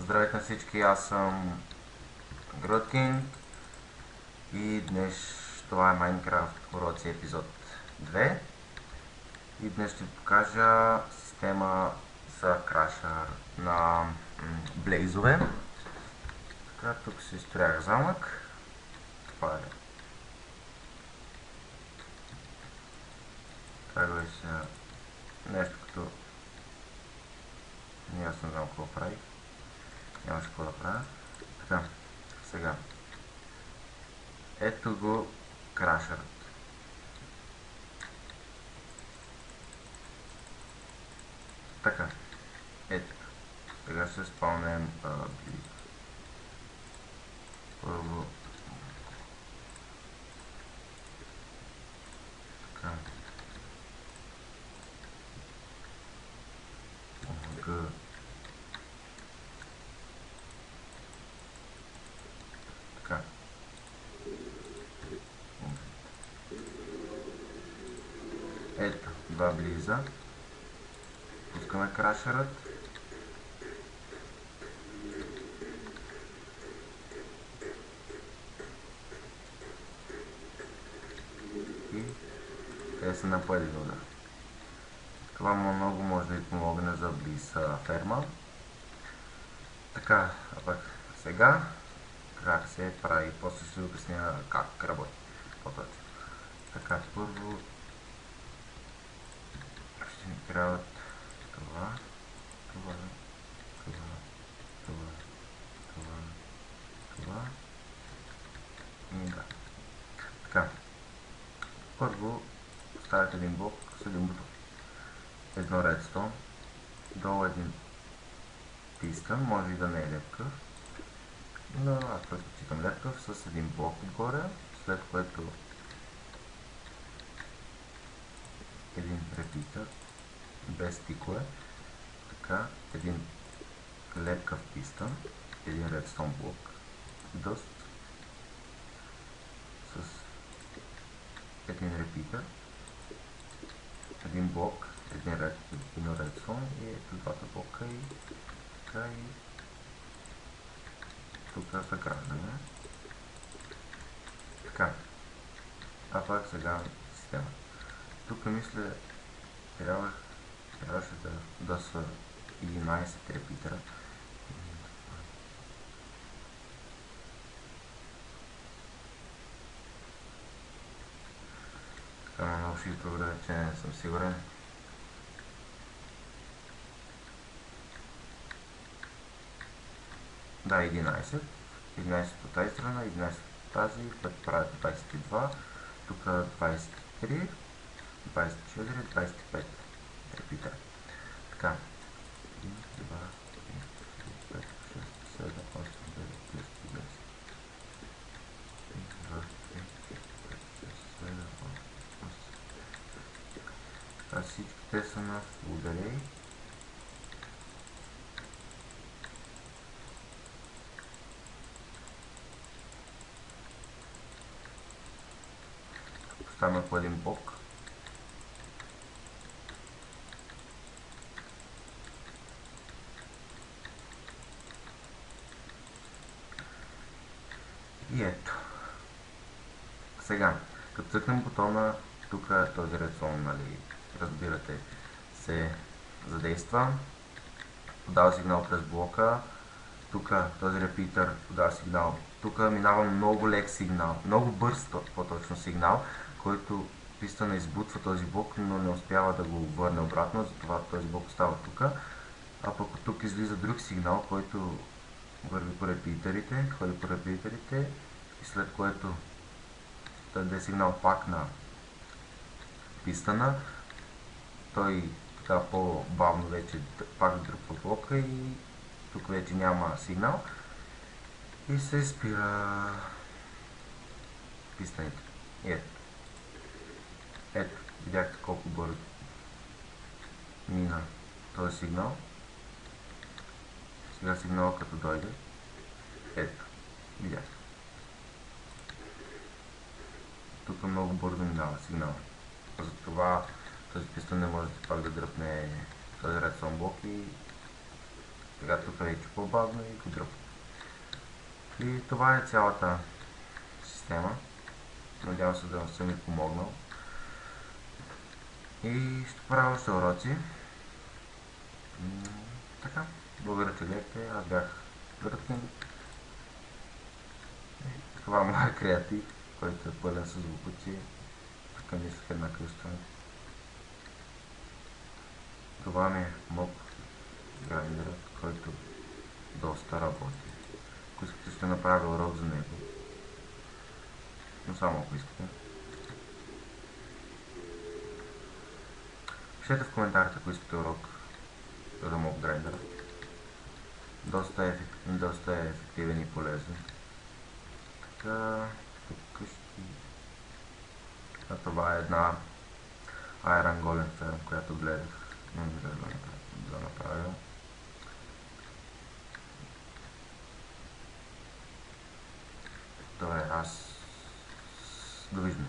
Здравейте на всички, аз съм Гръткин и днес това е Minecraft уроци епизод 2 и днес ще ви покажа система за крашър на блейзове. Така, тук си строях замък. Това е как беше нещо като не аз не знам какво правих. Нямаше какво да правя. Така, сега. Ето го крашърът. Така, ето. Сега ще спомнем първо така Г така ето два близа, пускаме крашерът и те са напали вода. Това много може да ви помогне за близ ферма. Така, а пък сега как се прави, после ще ви обясня как работи по-точно. Така, първо ще ни трябват това, това, това, това, това, това и да. Така, първо поставяте един блок с един бутон. Едно редстон, долу един пистън, може и да не е лепкав, но аз предпочитам лепкав с един блок отгоре, след което един репитър без стикове, така, един лепкав пистън, един редстон блок, дъст с един репитър, един блок, един редстон и ето двата блока и така и тук заграждаме. Така, а пак сега система. Тук мисля трябваше да са 11 репитъра. Така, много ще ги проверя, че не съм сигурен. Да, 11. 11 от тази страна, 11 от тази, което правят 22. Тук 23, 24, 25 репитъра. Така. 1, 2, 3, 4, 5, 6, 7, 8, 9, 10, 11. 1, 2, 3, 4, 5, 6, 7, 8. Така, всички те са на ударей. Поставяме по един блок. И ето. Сега, като цъкнем бутона, тук този редстон, нали, разбирате, се задейства. Подава сигнал през блока. Тук този репитър подава сигнал. Тук минава много лек сигнал, много бърз по-точно сигнал, който пистъна избутва този блок, но не успява да го върне обратно, затова този блок остава тук. А пък от тук излиза друг сигнал, който върви по репитерите, ходи по репитерите и след което даде сигнал пак на пистъна. Той така по-бавно вече пак дръпва блока и тук вече няма сигнал и се спира пистъните. Ето, видяхте колко бързо мина този сигнал. Сега сигнал като дойде, ето, видяхте. Тук много бързо минава сигнал. Затова този пистън не може пак да дръпне този редстон блок и Сега тук вече по-бавно и подръпва. И това е цялата система. Надявам се да съм ви помогнал. И ще правя още уроци. Така, благодаря, че гледахте. Аз бях Гръткин. Това е моя креатив, който е пълен с звукоци. Тук мислях една къща. Това ми е моб грайндерът, който доста работи. Ако искате, ще направя урок за него. Но само ако искате. Пишете в коментарите, ако искате урок за моб грайндера. Доста е ефективен и полезен. Така, тук ще... А това е една Iron Golem Farm, която гледах. Но не гледам да направя. Това е аз. Довиждане.